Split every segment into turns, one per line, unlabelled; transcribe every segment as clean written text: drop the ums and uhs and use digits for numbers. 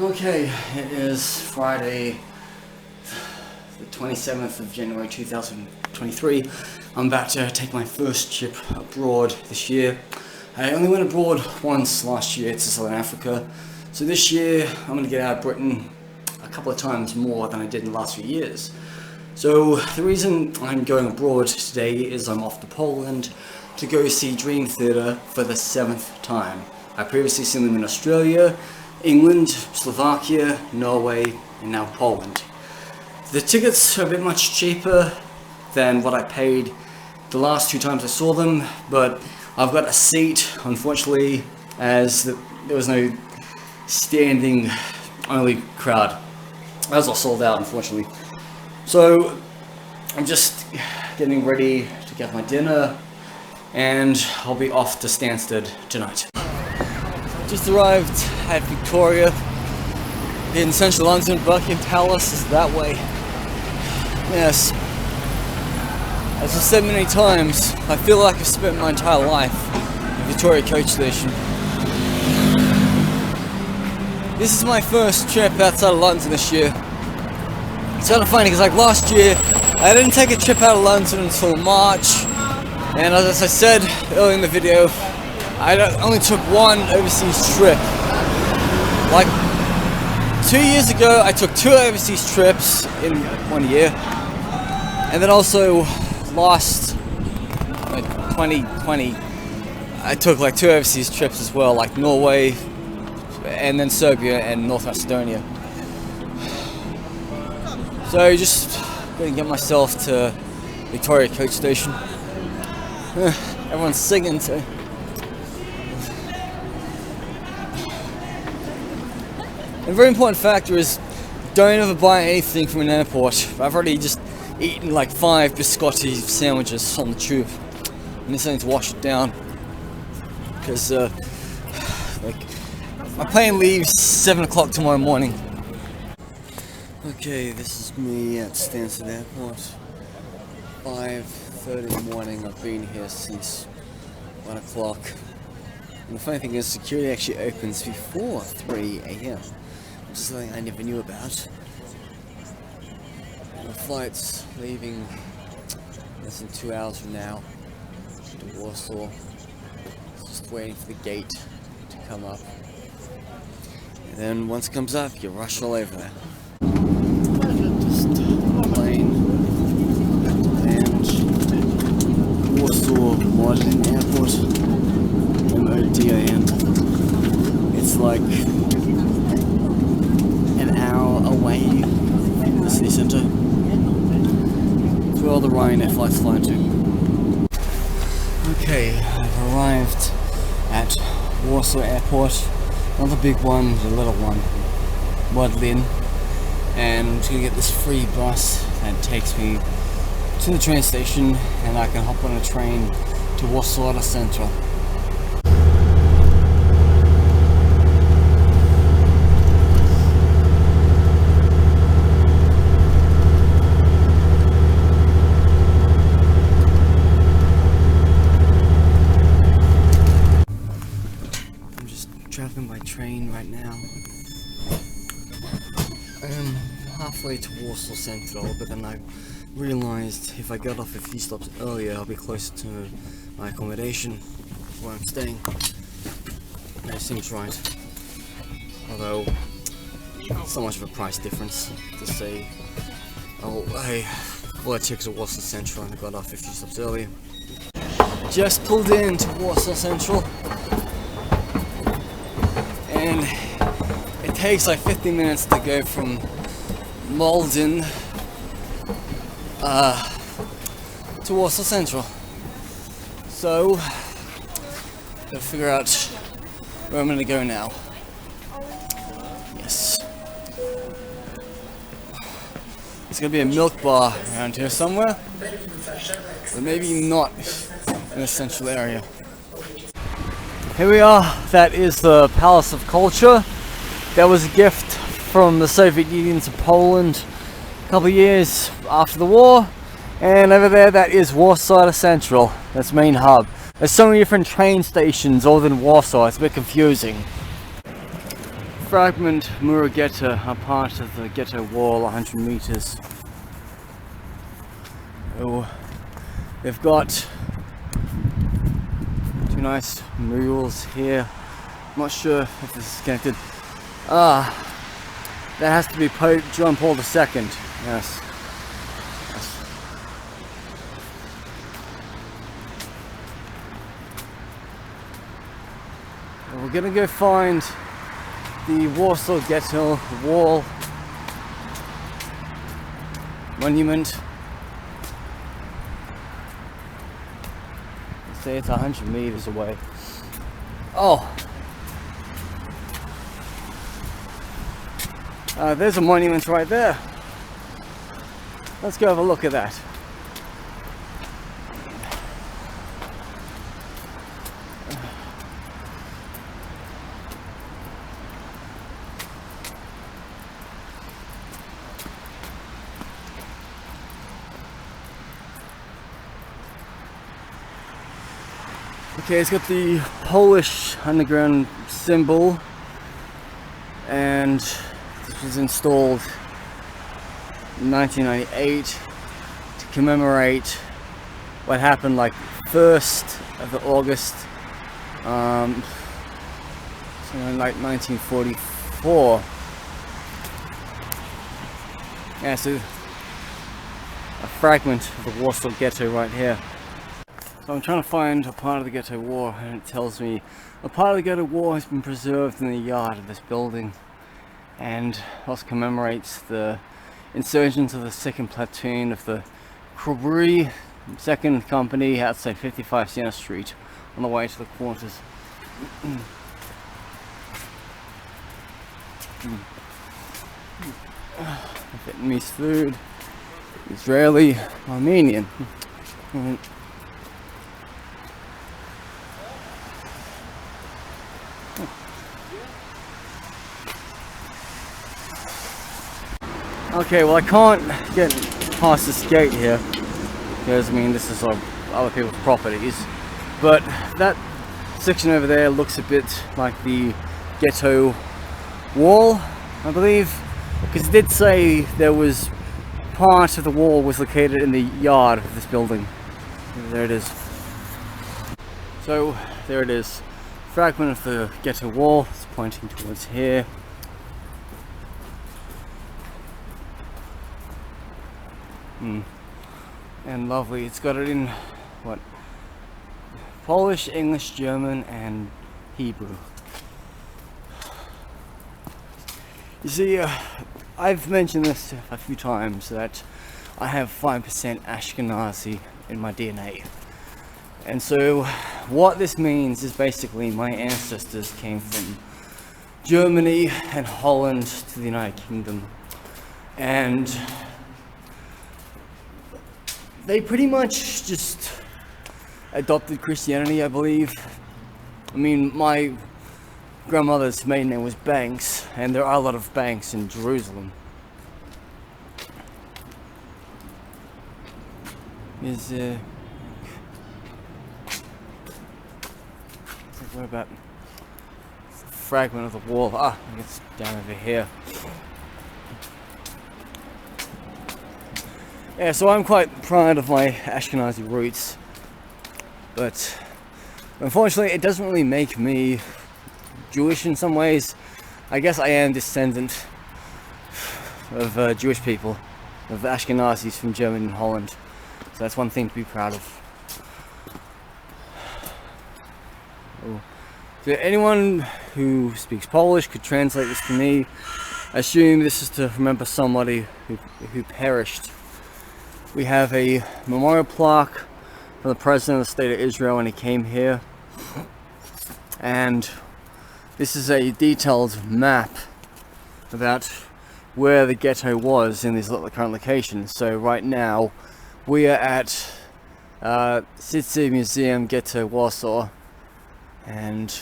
Okay, it is Friday, the 27th of January 2023. I'm about to take my first trip abroad this year. I only went abroad once last year to Southern Africa, so this year I'm going to get out of Britain a couple of times more than I did in the last few years. So the reason I'm going abroad today is I'm off to Poland to go see Dream Theater for the 7th time. I previously seen them in Australia, England, Slovakia, Norway, and now Poland. The tickets are a bit much cheaper than what I paid the last two times I saw them, but I've got a seat, unfortunately, as there was no standing only crowd. That was all sold out, unfortunately. So I'm just getting ready to get my dinner, and I'll be off to Stansted tonight. Just arrived at Victoria in central London. Buckingham Palace is that way. Yes, as I've said many times, I feel like I've spent my entire life at Victoria Coach Station. This is my first trip outside of London this year. It's kind of funny because like last year I didn't take a trip out of London until March, and as I said earlier in the video, I only took one overseas trip. Like 2 years ago, I took 2 overseas trips in 1 year, and then also last 2020, I took like 2 overseas trips as well, like Norway, and then Serbia and North Macedonia. So just gonna get myself to Victoria Coach Station. Everyone's singing too. A very important factor is don't ever buy anything from an airport. I've already just eaten like 5 biscotti sandwiches on the tube. I need something to wash it down because like my plane leaves 7 o'clock tomorrow morning. Okay, this is me at Stansted Airport. 5:30 in the morning. I've been here since 1 o'clock. And the funny thing is, security actually opens before 3 a.m. which is something I never knew about. The flight's leaving less than 2 hours from now to Warsaw. Just waiting for the gate to come up. And then once it comes up, you rush all over there. Just plane and Warsaw Modlin Airport. MODIN. It's like an hour away from the city centre. It's where all the Ryanair flights fly to. Okay, I've arrived at Warsaw Airport. Not the big one, the little one, Modlin. And I'm just gonna get this free bus that takes me to the train station, and I can hop on a train to Warsaw Central. Traveling by train right now. I am halfway to Warsaw Central, but then I realized if I got off a few stops earlier, I'll be closer to my accommodation where I'm staying. That seems right. Although, it's not much of a price difference to say, oh, I bought tickets at Warsaw Central and I got off a few stops earlier. Just pulled into Warsaw Central. And it takes like 15 minutes to go from Modlin to Warsaw Central. So, gotta figure out where I'm gonna go now. Yes. There's gonna be a milk bar around here somewhere, but maybe not in a central area. Here we are. That is the Palace of Culture. That was a gift from the Soviet Union to Poland a couple of years after the war. And over there, that is Warsaw Central. That's main hub. There's so many different train stations all in Warsaw. It's a bit confusing. fragment Mura Ghetto are part of the ghetto wall 100 meters. Oh, they've got two nice murals here. I'm not sure if this is connected. That has to be Pope John Paul II. Yes. We're gonna go find the Warsaw Ghetto wall monument. Let's say it's 100 meters away. Oh, there's a monument right there. Let's go have a look at that. Okay, it's got the Polish underground symbol, and this was installed in 1998 to commemorate what happened like 1st of August, something like 1944. Yeah, so a fragment of the Warsaw Ghetto right here. So I'm trying to find a part of the ghetto wall, and it tells me a part of the ghetto wall has been preserved in the yard of this building, and also commemorates the insurgents of the 2nd platoon of the WWII 2nd Company outside 55 Siena Street on the way to the quarters. Vietnamese food, Israeli, Armenian. Okay, well I can't get past this gate here because I mean this is other people's properties, but that section over there looks a bit like the ghetto wall, I believe, because it did say there was part of the wall was located in the yard of this building. There it is. So there it is, fragment of the ghetto wall. It's pointing towards here. And lovely. It's got it in what? Polish, English, German, and Hebrew. You see, I've mentioned this a few times that I have 5% Ashkenazi in my DNA. And so what this means is basically my ancestors came from Germany and Holland to the United Kingdom. And they pretty much just adopted Christianity, I believe. I mean, my grandmother's maiden name was Banks, and there are a lot of Banks in Jerusalem. What about a fragment of the wall? Ah, I think it's down over here. Yeah, so I'm quite proud of my Ashkenazi roots, but unfortunately it doesn't really make me Jewish in some ways. I guess I am descendant of Jewish people, of Ashkenazis from Germany and Holland, so that's one thing to be proud of. Oh. So anyone who speaks Polish could translate this to me. I assume this is to remember somebody who perished. We have a memorial plaque from the President of the State of Israel when he came here. And this is a detailed map about where the ghetto was in these current locations. So right now, we are at City Museum Ghetto Warsaw. And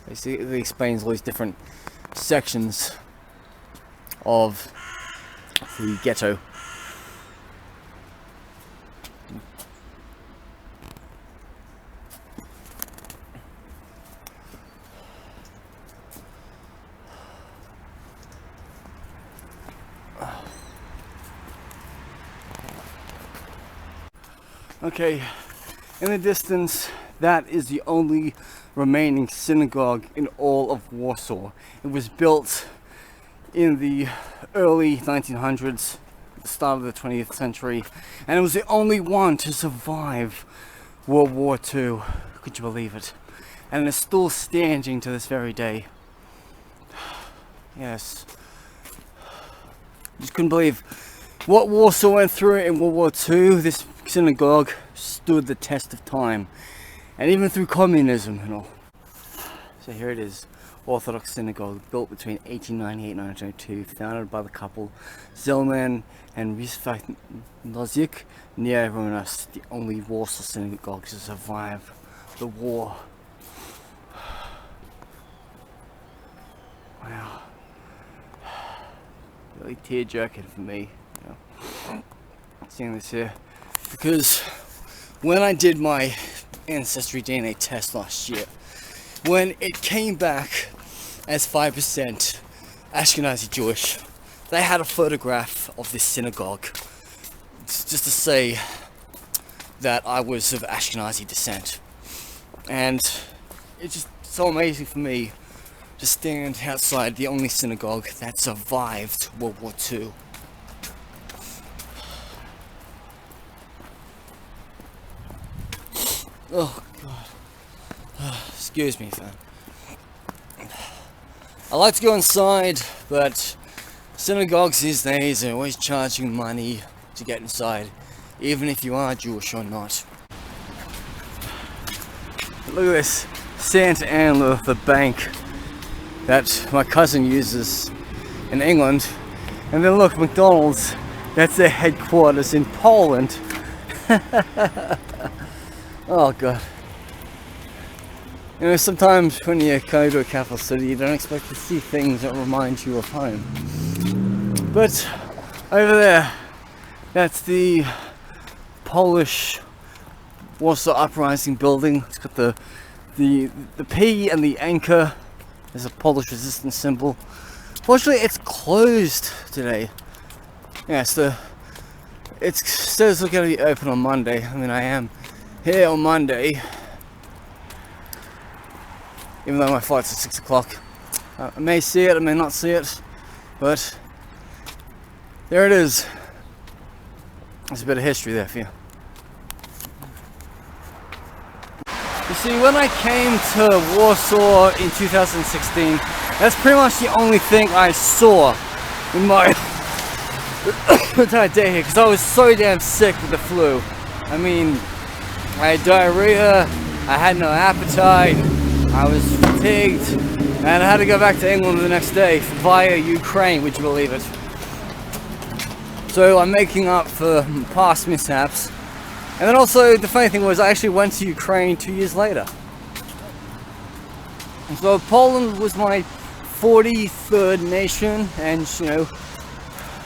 basically it explains all these different sections of the ghetto. Okay, in the distance, that is the only remaining synagogue in all of Warsaw. It was built in the early 1900s, the start of the 20th century, and it was the only one to survive World War II. Could you believe it? And it's still standing to this very day. Yes. Just couldn't believe what Warsaw went through in World War II. This synagogue stood the test of time, and even through communism and all. So here it is, Orthodox synagogue, built between 1898 and 1902, founded by the couple Zelman and Rizvanozik near Runas, the only Warsaw synagogue to survive the war. Wow. Really tear-jerking for me, you know, seeing this here, because when I did my ancestry DNA test last year, when it came back as 5% Ashkenazi Jewish, they had a photograph of this synagogue, just to say that I was of Ashkenazi descent. And it's just so amazing for me to stand outside the only synagogue that survived World War II. Oh God. Excuse me, fam. I like to go inside, but synagogues these days are always charging money to get inside, even if you are Jewish or not. Look at this, Santa Ana, the bank that my cousin uses in England. And then look, McDonald's, that's their headquarters in Poland. Oh God. You know, sometimes when you go to a capital city, you don't expect to see things that remind you of home. But over there, that's the Polish Warsaw Uprising building. It's got the P and the anchor. There's a Polish resistance symbol. Fortunately, it's closed today. Yes, it says it's going to be open on Monday. I mean, I am here on Monday, even though my flight's at 6 o'clock. I may see it, I may not see it, but there it is. There's a bit of history there for you. You see, when I came to Warsaw in 2016, that's pretty much the only thing I saw in my entire day here, because I was so damn sick with the flu. I mean, I had diarrhea, I had no appetite, I was fatigued, and I had to go back to England the next day via Ukraine, would you believe it? So I'm making up for past mishaps. And then also, the funny thing was, I actually went to Ukraine 2 years later. And so Poland was my 43rd nation, and you know,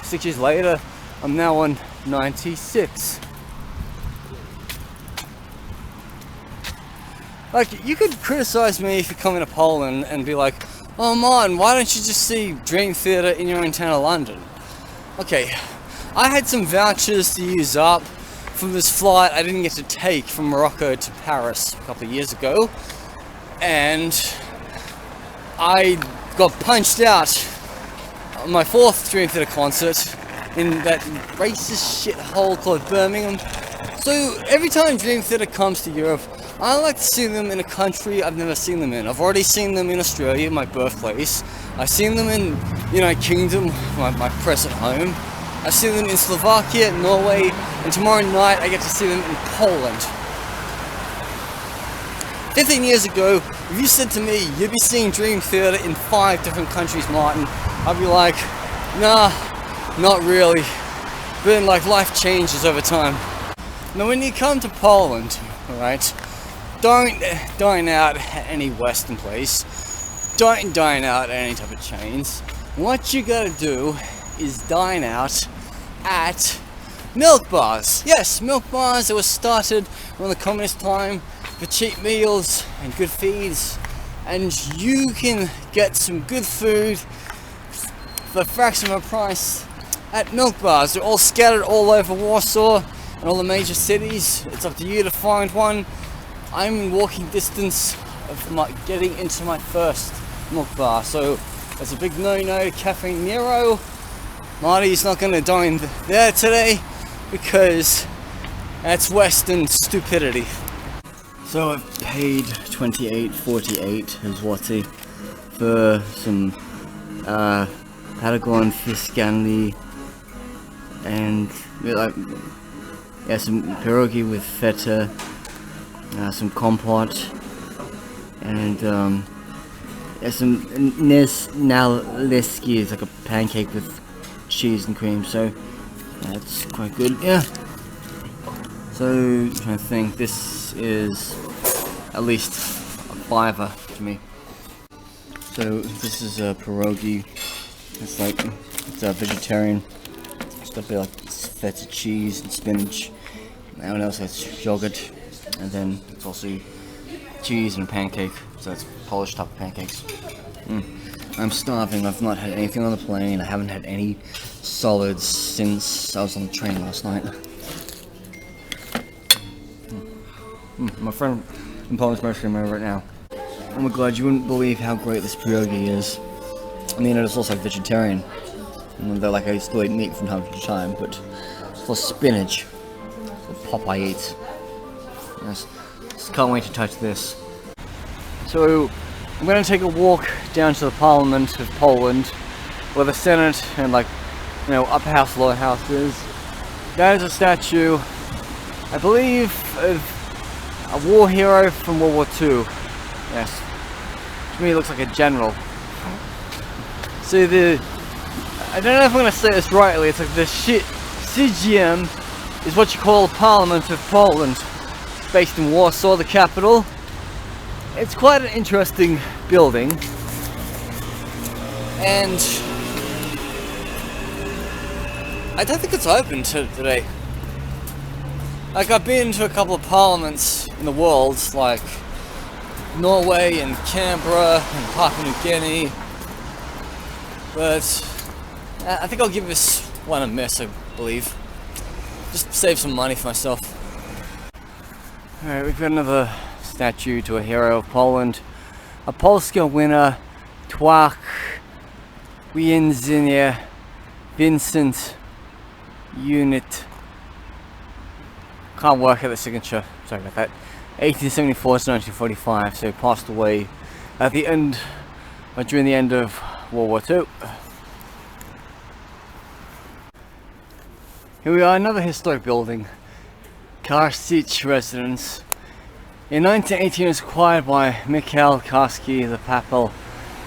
6 years later, I'm now on 96. Like, you could criticize me if you come into Poland and be like, oh man, why don't you just see Dream Theatre in your own town of London? Okay, I had some vouchers to use up from this flight I didn't get to take from Morocco to Paris a couple of years ago, and I got punched out on my 4th Dream Theatre concert in that racist shithole called Birmingham. So every time Dream Theatre comes to Europe, I like to see them in a country I've never seen them in. I've already seen them in Australia, my birthplace. I've seen them in United Kingdom, my present home. I've seen them in Slovakia, Norway, and tomorrow night I get to see them in Poland. 15 years ago, if you said to me, you'd be seeing Dream Theatre in 5 different countries, Martin, I'd be like, nah, not really. But then, like, life changes over time. Now, when you come to Poland, alright, don't dine out at any Western place. Don't dine out at any type of chains. What you gotta do is dine out at milk bars. Yes, milk bars that were started around the communist time for cheap meals and good feeds, and you can get some good food for a fraction of a price at milk bars. They're all scattered all over Warsaw. in all the major cities. It's up to you to find one. I'm in walking distance of getting into my first milk bar, so there's a big no-no to Cafe Nero. Marty's not going to dine there today because that's Western stupidity. So I've paid $28.48 Zloty for some Patagon Fiscali and some pierogi with feta, some compote, and some naleski is like a pancake with cheese and cream, so that's quite good. Yeah. So I'm trying to think, this is at least a $5 to me. So this is a pierogi. It's a vegetarian. It's got a bit like feta cheese and spinach. And it also has yogurt, and then it's also cheese and a pancake. So it's Polish type of pancakes. I'm starving. I've not had anything on the plane. I haven't had any solids since I was on the train last night. My friend in Poland's messaging me right now. Oh my god, you wouldn't believe how great this pierogi is. I mean, it's also vegetarian. And they're like, I still eat meat from time to time, but for spinach, what Popeye eats. Yes, just can't wait to touch this. So, I'm going to take a walk down to the Parliament of Poland, where the Senate and upper house, lower house is. That is a statue, I believe, of a war hero from World War II. Yes. To me, it looks like a general. So I don't know if I'm going to say this rightly, it's like the Synagogue is what you call the Parliament of Poland. It's based in Warsaw, the capital. It's quite an interesting building. And I don't think it's open today. Like, I've been to a couple of parliaments in the world, like Norway and Canberra and Papua New Guinea, but I think I'll give this one a miss, I believe. Just save some money for myself. Alright, we've got another statue to a hero of Poland. A Polska winner, Twach Więzienie Vincent Unit. Can't work out the signature, sorry about that. 1874 to 1945, so he passed away at the end, during the end of World War II. Here we are, another historic building, Karsic Residence. In 1918 it was acquired by Mikhail Karski, the papal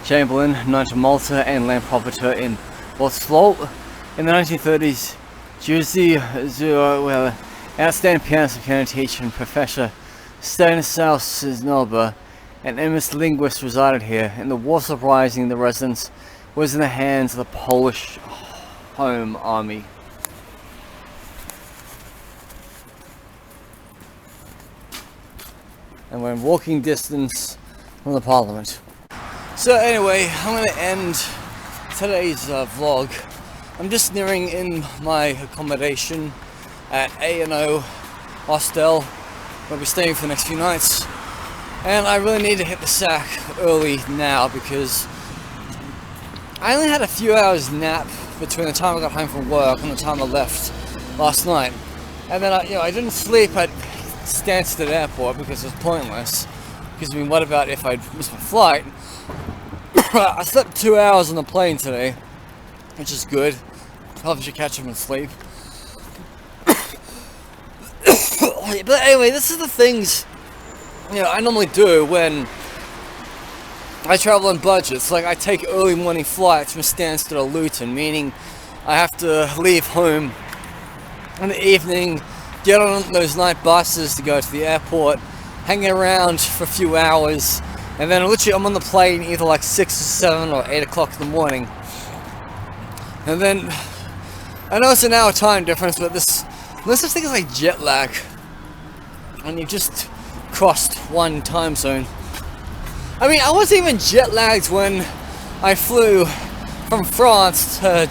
chamberlain, Knight of Malta and land proprietor in Warsaw. In the 1930s, Jerzy Zuer, outstanding pianist and piano teacher and professor Stanislaus Znobba, an eminent linguist, resided here. In the Warsaw Rising, the residence was in the hands of the Polish Home Army. And we're in walking distance from the Parliament. So anyway, I'm going to end today's vlog. I'm just nearing in my accommodation at A&O Hostel. I'll be staying for the next few nights, and I really need to hit the sack early now because I only had a few hours nap between the time I got home from work and the time I left last night, and then I didn't sleep at Stansted Airport because it was pointless. Because I mean, what about if I'd missed my flight? I slept 2 hours on the plane today, which is good. Probably should catch up and sleep. But anyway, this is the things I normally do when I travel on budgets. Like, I take early morning flights from Stansted to Luton, meaning I have to leave home in the evening, get on those night buses to go to the airport, hang around for a few hours, and then literally I'm on the plane either like 6 or 7 or 8 o'clock in the morning. And then I know it's an hour time difference, but there's such thing as like jet lag, and you've just crossed one time zone. I mean, I wasn't even jet lagged when I flew from France to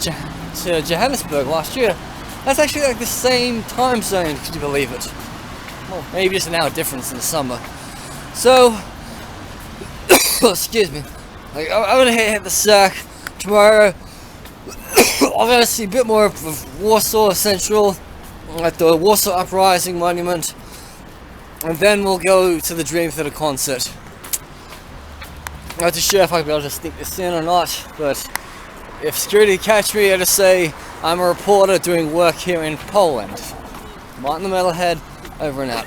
Johannesburg last year.
That's actually like the same time zone, could you believe it? Well, maybe just an hour difference in the summer. So, excuse me. Like, I'm gonna hit the sack tomorrow. I'm gonna see a bit more of Warsaw Central, like the Warsaw Uprising Monument, and then we'll go to the Dream Theater concert. I'm not too sure if I'll be able to sneak this in or not, but if security catch me, I just say I'm a reporter doing work here in Poland. Martin the Metalhead, over and out.